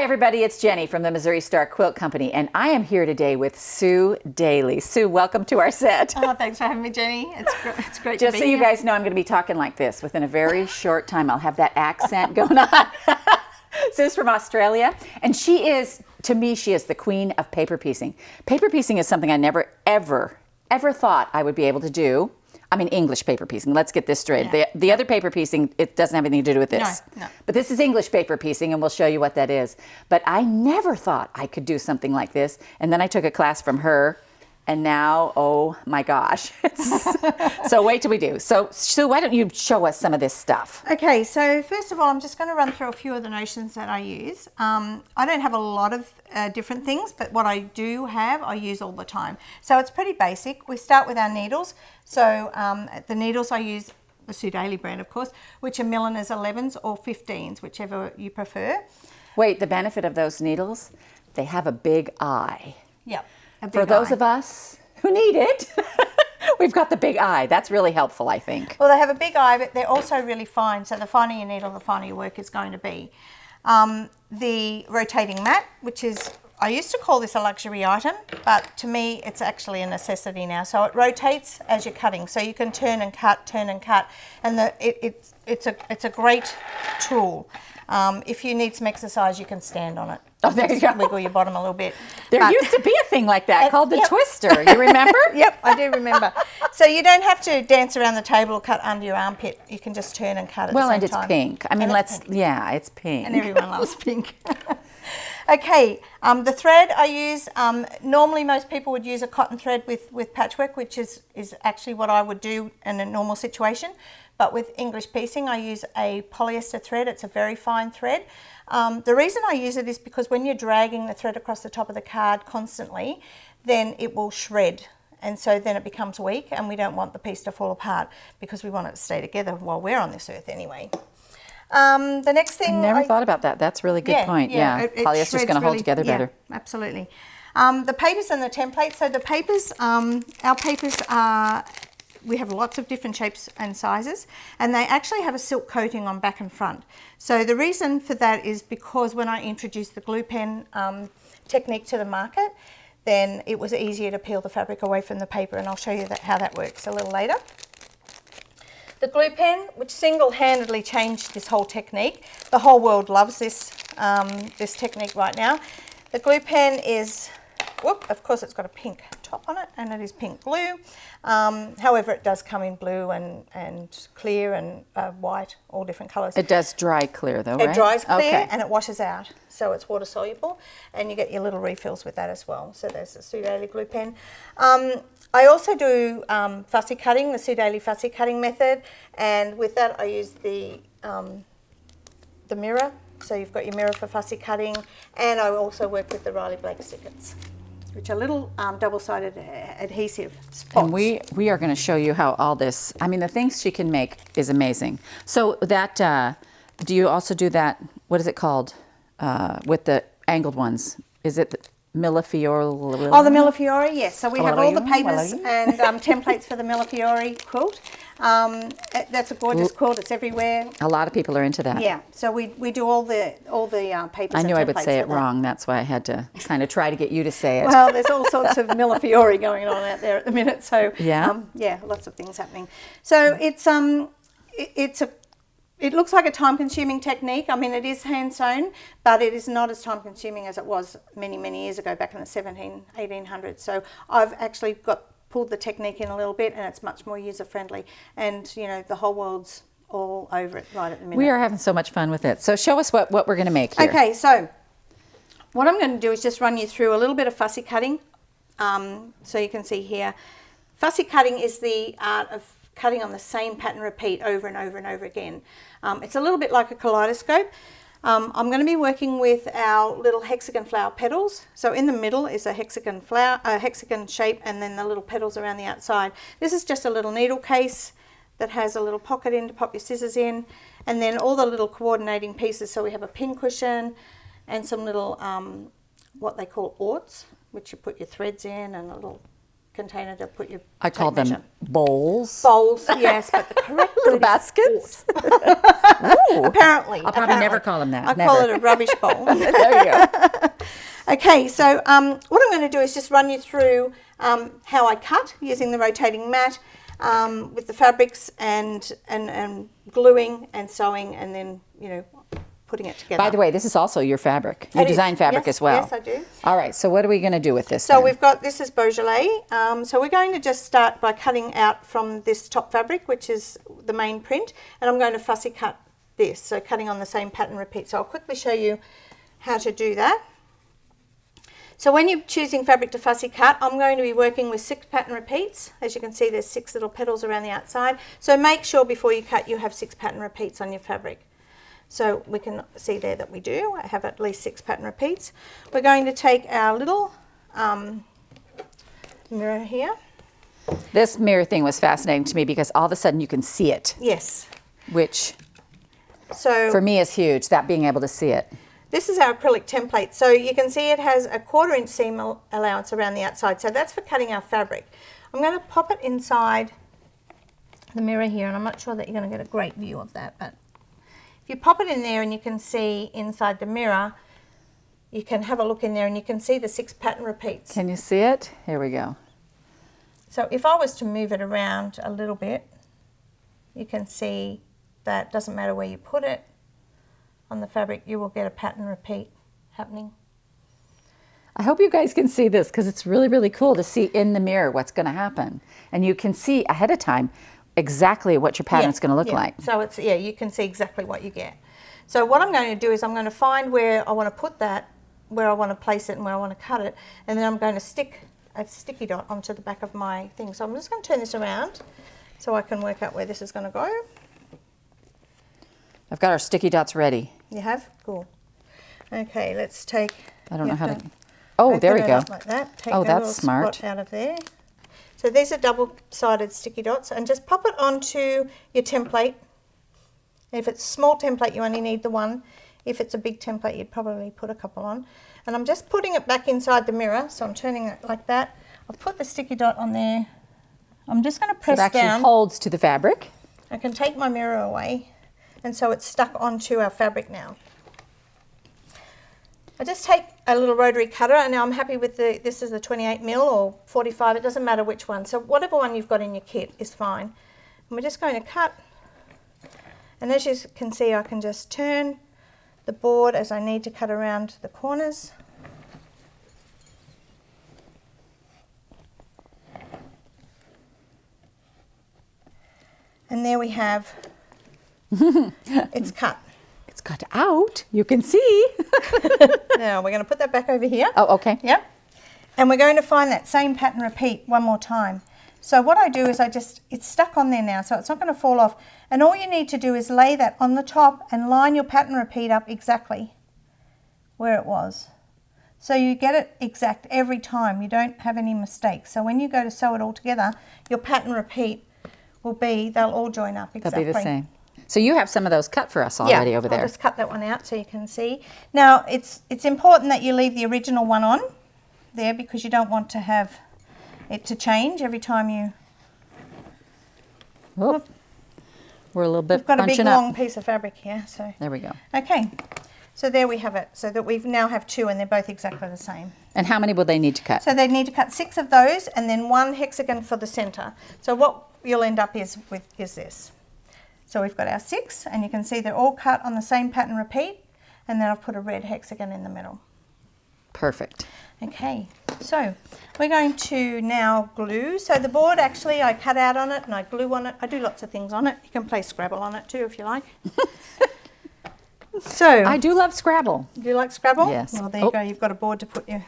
Hi everybody, it's Jenny from the Missouri Star Quilt Company, and I am here today with Sue Daley. Sue, welcome to our set. Oh, thanks for having me, Jenny. It's great to be here. Just so you guys know, I'm going to be talking like this. Within a very short time, I'll have that accent going on. Sue's from Australia, and she is, to me, she is the queen of paper piecing. Paper piecing is something I never, ever thought I would be able to do. I mean, English paper piecing. Let's get this straight. Yeah. The other paper piecing, it doesn't have anything to do with this. No. But this is English paper piecing, and we'll show you what that is. But I never thought I could do something like this. And then I took a class from her, and now, oh my gosh. So wait till we do. So Sue, why don't you show us some of this stuff? Okay, so first of all, I'm just going to run through a few of the notions that I use. I don't have a lot of different things, but what I do have, I use all the time. So it's pretty basic. We start with our needles. So the needles I use, the Sue Daley brand, of course, which are Milliners 11s or 15s, whichever you prefer. Wait, the benefit of those needles, they have a big eye. Yep. For those of us who need it, we've got the big eye. That's really helpful, I think. Well, they have a big eye, but they're also really fine. So the finer your needle, the finer your work is going to be. The rotating mat, which is, I used to call this a luxury item, but to me, it's actually a necessity now. So it rotates as you're cutting. So you can turn and cut, and it's a great tool. If you need some exercise, you can stand on it. Oh, there you go. Wiggle your bottom a little bit. There used to be a thing like that called the twister. You remember? Yep, I do remember. So you don't have to dance around the table or cut under your armpit. You can just turn and cut at the same time. Well, and it's pink. I mean, it's pink. And everyone loves pink. Okay, the thread I use, normally most people would use a cotton thread with patchwork, which is actually what I would do in a normal situation. But with English piecing, I use a polyester thread. It's a very fine thread. The reason I use it is because when you're dragging the thread across the top of the card constantly, then it will shred. And so then it becomes weak, and we don't want the piece to fall apart because we want it to stay together while we're on this earth anyway. The next thing... I never thought about that. That's a really good point. Yeah, polyester's going to hold together better. Absolutely. The papers and the templates. So the papers, our papers are... We have lots of different shapes and sizes, and they actually have a silk coating on back and front. So the reason for that is because when I introduced the glue pen technique to the market, then it was easier to peel the fabric away from the paper, and I'll show you how that works a little later. The glue pen, which single-handedly changed this whole technique. The whole world loves this, this technique right now. The glue pen is, of course it's got a pink top on it, and it is pink glue. However, it does come in blue and clear and white, all different colours. It does dry clear though, right? It dries clear and it washes out, so it's water soluble, and you get your little refills with that as well. So there's the Sue Daley glue pen. I also do fussy cutting, the Sue Daley fussy cutting method, and with that I use the mirror. So you've got your mirror for fussy cutting, and I also work with the Riley Blake stickers, which are little double-sided adhesive spots. And we are going to show you how all this, I mean, the things she can make is amazing. So that, do you also do that, what is it called, with the angled ones? Is it the Millefiori? Oh, the Millefiori, yes. So we have all the papers and templates for the Millefiori quilt. That's a gorgeous quilt. It's everywhere. A lot of people are into that. Yeah. So we do all the papers. I knew and I would templates say it for that. wrong. That's why I had to kind of try to get you to say it. Well, there's all sorts of Millefiori going on out there at the minute. So yeah, lots of things happening. So it looks like a time-consuming technique. I mean, it is hand-sewn, but it is not as time-consuming as it was many, many years ago, back in the 1800s. So I've actually pulled the technique in a little bit, and it's much more user-friendly. And, you know, the whole world's all over it right at the minute. We are having so much fun with it. So show us what we're going to make here. Okay, so what I'm going to do is just run you through a little bit of fussy cutting. So you can see here, fussy cutting is the art of cutting on the same pattern repeat over and over and over again. It's a little bit like a kaleidoscope. I'm going to be working with our little hexagon flower petals. So in the middle is a hexagon flower, a hexagon shape, and then the little petals around the outside. This is just a little needle case that has a little pocket in to pop your scissors in, and then all the little coordinating pieces. So we have a pin cushion and some little what they call orts, which you put your threads in, and a little container to put your I call tape them measure. bowls. Bowls, yes, but the correct word is Baskets. Ooh. apparently. I'll probably never call them that. I Never. call it a rubbish bowl. There you go. Okay, so what I'm going to do is just run you through how I cut using the rotating mat with the fabrics and gluing and sewing and then, you know, putting it together. By the way, this is also your fabric. You design fabric yes, as well. Yes, I do. All right, so what are we going to do with this So then? we've got, this is Beaujolais. So we're going to just start by cutting out from this top fabric, which is the main print, and I'm going to fussy cut this, so cutting on the same pattern repeat. So I'll quickly show you how to do that. So when you're choosing fabric to fussy cut, I'm going to be working with 6 pattern repeats. As you can see, there's 6 little petals around the outside. So make sure before you cut you have 6 pattern repeats on your fabric. So we can see there that we do. I have at least 6 pattern repeats. We're going to take our little mirror here. This mirror thing was fascinating to me because all of a sudden you can see it, Yes. which So for me is huge, that being able to see it. this is our acrylic template. So you can see it has a 1/4 inch seam allowance around the outside. So that's for cutting our fabric. I'm going to pop it inside the mirror here, and I'm not sure that you're going to get a great view of that, but if you pop it in there and you can see inside the mirror, you can have a look in there and you can see the 6 pattern repeats. Can you see it? Here we go. So if I was to move it around a little bit, you can see that doesn't matter where you put it on the fabric, you will get a pattern repeat happening. I hope you guys can see this because it's really, really cool to see in the mirror what's going to happen. And you can see ahead of time exactly what your pattern's going to look like. So it's, yeah, you can see exactly what you get. So what I'm going to do is I'm going to find where I want to put that, where I want to place it and where I want to cut it, and then I'm going to stick a sticky dot onto the back of my thing. So I'm just going to turn this around so I can work out where this is going to go. I've got our sticky dots ready. You have? Cool. Okay, let's take... I don't know how to... open Oh, there we it go. up like that. Take Oh, that that's little smart. spot out of there. So these are double-sided sticky dots, and just pop it onto your template. If it's a small template, you only need the one. If it's a big template, you'd probably put a couple on. And I'm just putting it back inside the mirror, so I'm turning it like that. I've put the sticky dot on there. I'm just going to press It actually down. holds to the fabric. I can take my mirror away, and so it's stuck onto our fabric now. I just take a little rotary cutter, and now I'm happy with this is the 28mm or 45, it doesn't matter which one. So whatever one you've got in your kit is fine. And we're just going to cut, and as you can see, I can just turn the board as I need to cut around the corners. And there we have, it's cut. It's cut out. You can see. Now we're going to put that back over here. Oh, okay. Yep. And we're going to find that same pattern repeat one more time. So what I do is it's stuck on there now, so it's not going to fall off. And all you need to do is lay that on the top and line your pattern repeat up exactly where it was. So you get it exact every time. You don't have any mistakes. So when you go to sew it all together, your pattern repeat will be, they'll all join up exactly. They'll be the same. So you have some of those cut for us already over there. I'll just cut that one out so you can see. Now it's important that you leave the original one on there because you don't want to have it to change every time you... Oh, we're a little bit We've got a big bunching up. long piece of fabric here, so... There we go. Okay, so there we have it. So that we now have 2 and they're both exactly the same. And how many will they need to cut? So they need to cut 6 of those and then 1 hexagon for the center. So what you'll end up is this. So we've got our 6 and you can see they're all cut on the same pattern repeat, and then I've put a red hexagon in the middle. Perfect. Okay, so we're going to now glue. So the board actually I cut out on it and I glue on it. I do lots of things on it. You can play Scrabble on it too if you like. So I do love Scrabble. do you like Scrabble? Yes. Well, there you go. You've got a board to put your...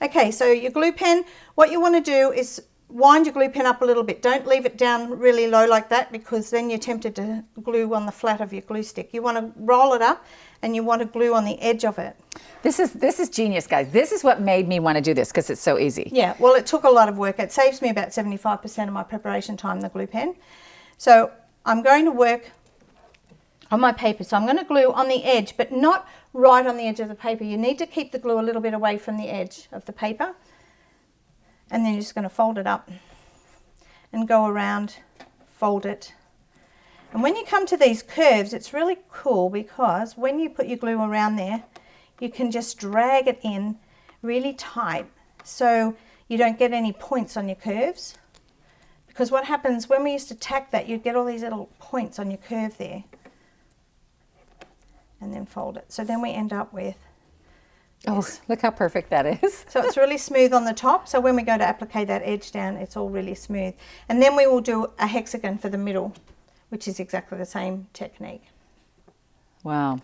Okay, so your glue pen, what you want to do is wind your glue pen up a little bit. Don't leave it down really low like that because then you're tempted to glue on the flat of your glue stick. You want to roll it up and you want to glue on the edge of it. This is genius, guys. This is what made me want to do this because it's so easy. Yeah, well, it took a lot of work. It saves me about 75% of my preparation time, the glue pen. So I'm going to work on my paper. So I'm going to glue on the edge, but not right on the edge of the paper. You need to keep the glue a little bit away from the edge of the paper. and then you're just going to fold it up and go around, fold it. And when you come to these curves, it's really cool because when you put your glue around there, you can just drag it in really tight so you don't get any points on your curves. Because what happens when we used to tack that, you'd get all these little points on your curve there. And then fold it. So then we end up with this. Oh, look how perfect that is. So it's really smooth on the top. So when we go to applique that edge down, it's all really smooth. And then we will do a hexagon for the middle, which is exactly the same technique. Wow.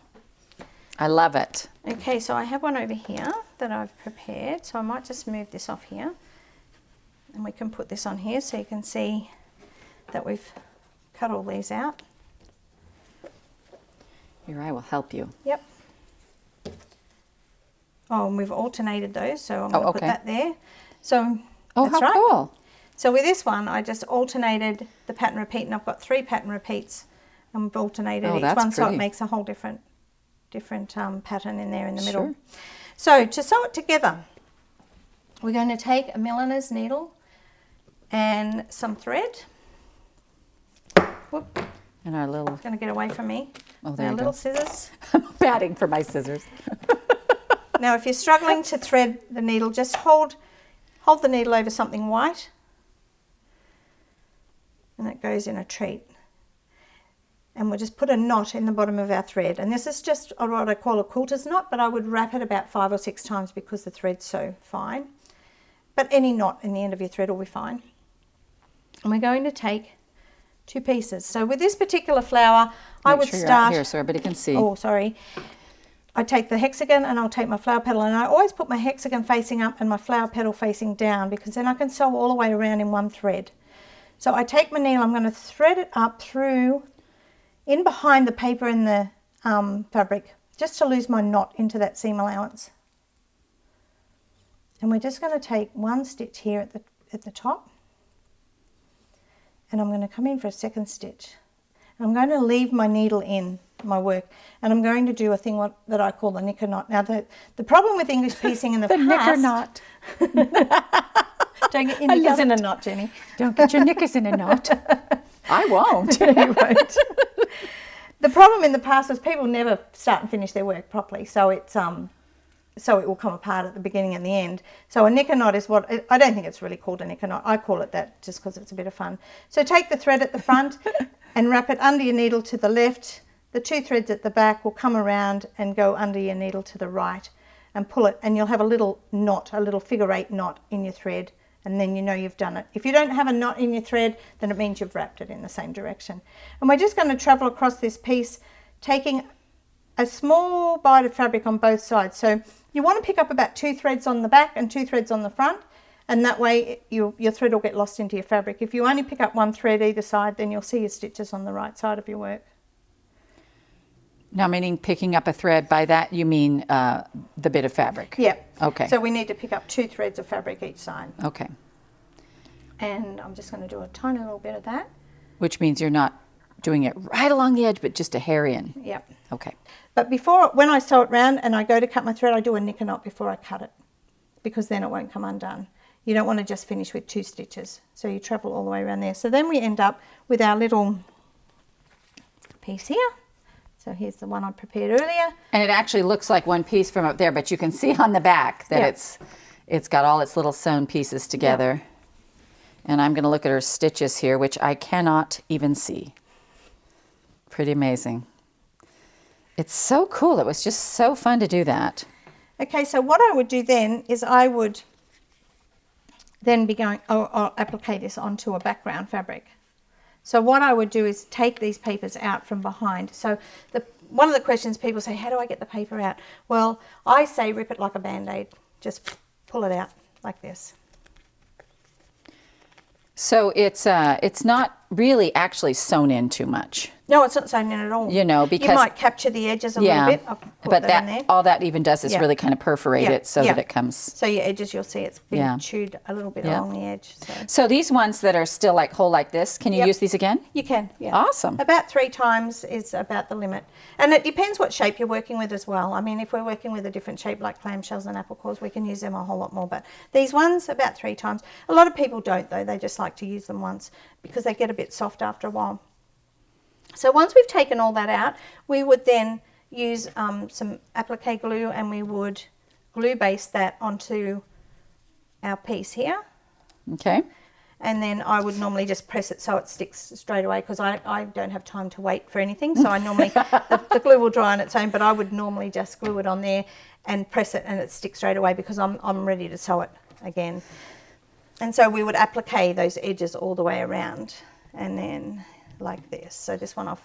I love it. Okay, so I have one over here that I've prepared. So I might just move this off here. And we can put this on here so you can see that we've cut all these out. Here, I will help you. Yep. Oh, and we've alternated those, so I'm going to put that there. So that's how cool. So with this one, I just alternated the pattern repeat, and I've got 3 pattern repeats, and we've alternated each one, pretty. so it makes a whole different pattern in there in the middle. Sure. So to sew it together, we're going to take a milliner's needle and some thread. Whoop. And our little... It's going to get away from me. Oh, there our you little go. scissors. I'm batting for my scissors. Now, if you're struggling to thread the needle, just hold the needle over something white, and it goes in a treat. And we'll just put a knot in the bottom of our thread. And this is just what I call a quilter's knot, but I would wrap it about 5 or 6 times because the thread's so fine. But any knot in the end of your thread will be fine. And we're going to take 2 pieces. So with this particular flower, I would You're out start here so everybody can see. Oh, sorry. I take the hexagon and I'll take my flower petal, and I always put my hexagon facing up and my flower petal facing down because then I can sew all the way around in one thread. So I take my needle, I'm going to thread it up through in behind the paper and the fabric just to lose my knot into that seam allowance. And we're just going to take 1 stitch here at the top, and I'm going to come in for a 2nd stitch. And I'm going to leave my needle in my work, and I'm going to do a thing that I call the knicker knot. Now the problem with English piecing in the past... knicker knot. Don't get your knickers in a knot, Jenny. Don't get your knickers in a knot. I won't. You won't. The problem in the past was people never start and finish their work properly, so it's so it will come apart at the beginning and the end. So a knicker knot is what, I don't think it's really called a knicker knot. I call it that just because it's a bit of fun. So take the thread at the front and wrap it under your needle to the left. The 2 threads at the back will come around and go under your needle to the right and pull it, and you'll have a little knot, a little figure 8 knot in your thread, and then you know you've done it. If you don't have a knot in your thread, then it means you've wrapped it in the same direction. And we're just going to travel across this piece, taking a small bite of fabric on both sides. So you want to pick up about 2 threads on the back and 2 threads on the front, and that way your thread will get lost into your fabric. If you only pick up 1 thread either side, then you'll see your stitches on the right side of your work. Now, meaning picking up a thread, by that you mean the bit of fabric? Yeah. Okay. So we need to pick up 2 threads of fabric each side. Okay. And I'm just going to do a tiny little bit of that. Which means you're not doing it right along the edge, but just a hair in. Yep. Okay. But when I sew it round and I go to cut my thread, I do a knicker knot before I cut it, because then it won't come undone. You don't want to just finish with 2 stitches. So you travel all the way around there. So then we end up with our little piece here. So here's the one I prepared earlier. And it actually looks like one piece from up there, but you can see on the back that it's got all its little sewn pieces together. And I'm going to look at her stitches here, which I cannot even see. Pretty amazing. It's so cool. It was just so fun to do that. Okay, so what I would do then is I would then be going, I'll applique this onto a background fabric. So what I would do is take these papers out from behind. So one of the questions people say, how do I get the paper out? Well, I say rip it like a Band-Aid. Just pull it out like this. So it's not really actually sewn in too much. No, it's not sewn in at all. You know, because you might capture the edges a little bit. I'll put but that in there. all that even does is really kind of perforate it so that it comes. So your edges, you'll see it's been chewed a little bit along the edge. So these ones that are still like whole like this, can you use these again? You can, yeah. Awesome. About 3 times is about the limit. And it depends what shape you're working with as well. I mean, if we're working with a different shape like clamshells and apple cores, we can use them a whole lot more. But these ones, about 3 times. A lot of people don't though. They just like to use them once because they get a bit soft after a while. So once we've taken all that out, we would then use some applique glue and we would glue base that onto our piece here. Okay. And then I would normally just press it so it sticks straight away because I don't have time to wait for anything. So I normally, the glue will dry on its own, but I would normally just glue it on there and press it and it sticks straight away because I'm ready to sew it again. And so we would applique those edges all the way around and then like this. So this one I've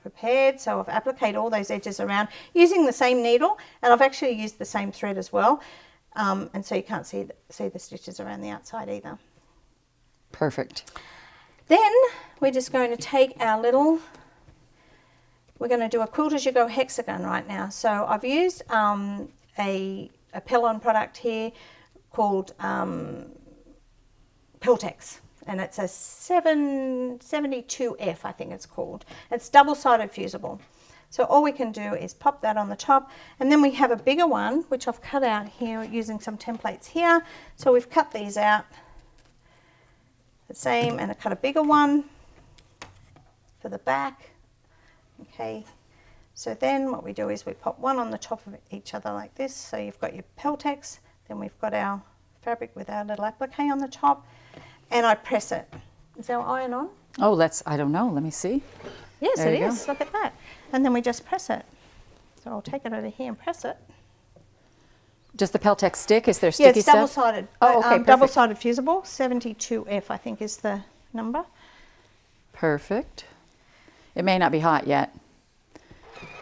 prepared. So I've appliqued all those edges around using the same needle, and I've actually used the same thread as well. And so you can't see the stitches around the outside either. Perfect. Then we're just going to take our little, we're going to do a quilt as you go hexagon right now. So I've used a Pellon product here called Peltex. And it's a 772F, I think it's called. It's double-sided fusible. So all we can do is pop that on the top. And then we have a bigger one, which I've cut out here using some templates here. So we've cut these out the same, and I cut a bigger one for the back. Okay. So then what we do is we pop one on the top of each other like this. So you've got your Peltex, then we've got our fabric with our little applique on the top. And I press it. Is our iron on? Oh, I don't know. Let me see. Yes, there it is. Look at that. And then we just press it. So I'll take it over here and press it. Does the Peltex stick? Is there sticky stuff? Yeah, it's double-sided. Oh, okay, perfect. Double-sided fusible. 72F, I think, is the number. Perfect. It may not be hot yet.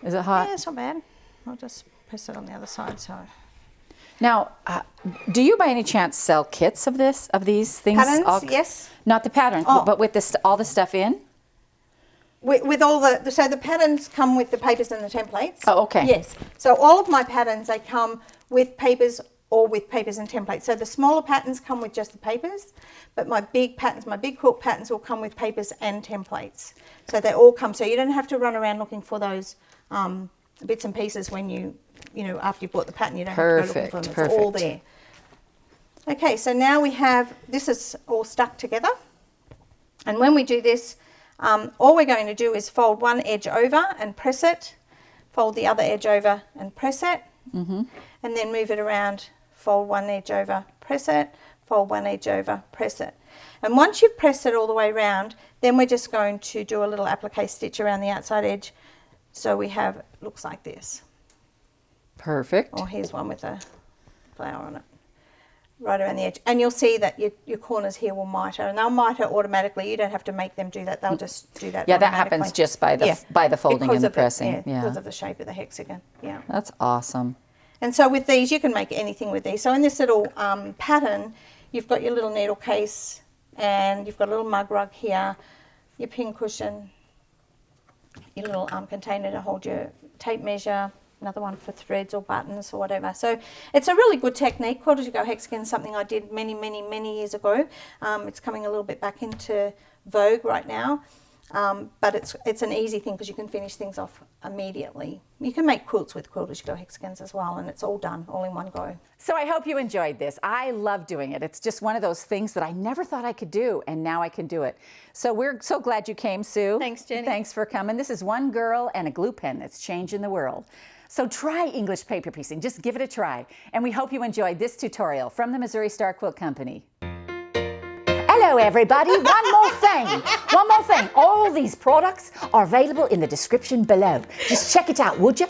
Is it hot? Yeah, it's not bad. I'll just press it on the other side. So. Now, do you by any chance sell kits of these things? Patterns, yes. Not the pattern, but with all the stuff in? With all so the patterns come with the papers and the templates. Oh, okay. Yes. So all of my patterns, they come with papers or with papers and templates. So the smaller patterns come with just the papers, but my big patterns, my big quilt patterns will come with papers and templates. So they all come. So you don't have to run around looking for those bits and pieces when you know, after you've bought the pattern, you don't have to go looking for them. It's all there. Okay, so now we have, this is all stuck together. And when we do this, all we're going to do is fold one edge over and press it, fold the other edge over and press it, and then move it around, fold one edge over, press it, fold one edge over, press it. And once you've pressed it all the way around, then we're just going to do a little applique stitch around the outside edge. So we have, looks like this. Perfect. Oh, here's one with a flower on it, right around the edge. And you'll see that your corners here will miter, and they'll miter automatically. You don't have to make them do that. They'll just do that. Yeah, that happens just by the folding and the pressing. Because of the shape of the hexagon. Yeah. That's awesome. And so with these, you can make anything with these. So in this little pattern, you've got your little needle case, and you've got a little mug rug here, your pin cushion, your little container to hold your tape measure, another one for threads or buttons or whatever. So it's a really good technique. Quilt as you go hexagon is something I did many, many, many years ago. It's coming a little bit back into vogue right now. But it's an easy thing because you can finish things off immediately. You can make quilts with quilt as you go hexagons as well, and it's all done, all in one go. So I hope you enjoyed this. I love doing it. It's just one of those things that I never thought I could do, and now I can do it. So we're so glad you came, Sue. Thanks, Jenny. Thanks for coming. This is one girl and a glue pen that's changing the world. So try English paper piecing. Just give it a try. And we hope you enjoyed this tutorial from the Missouri Star Quilt Company. Hello everybody, one more thing. All these products are available in the description below. Just check it out, would you?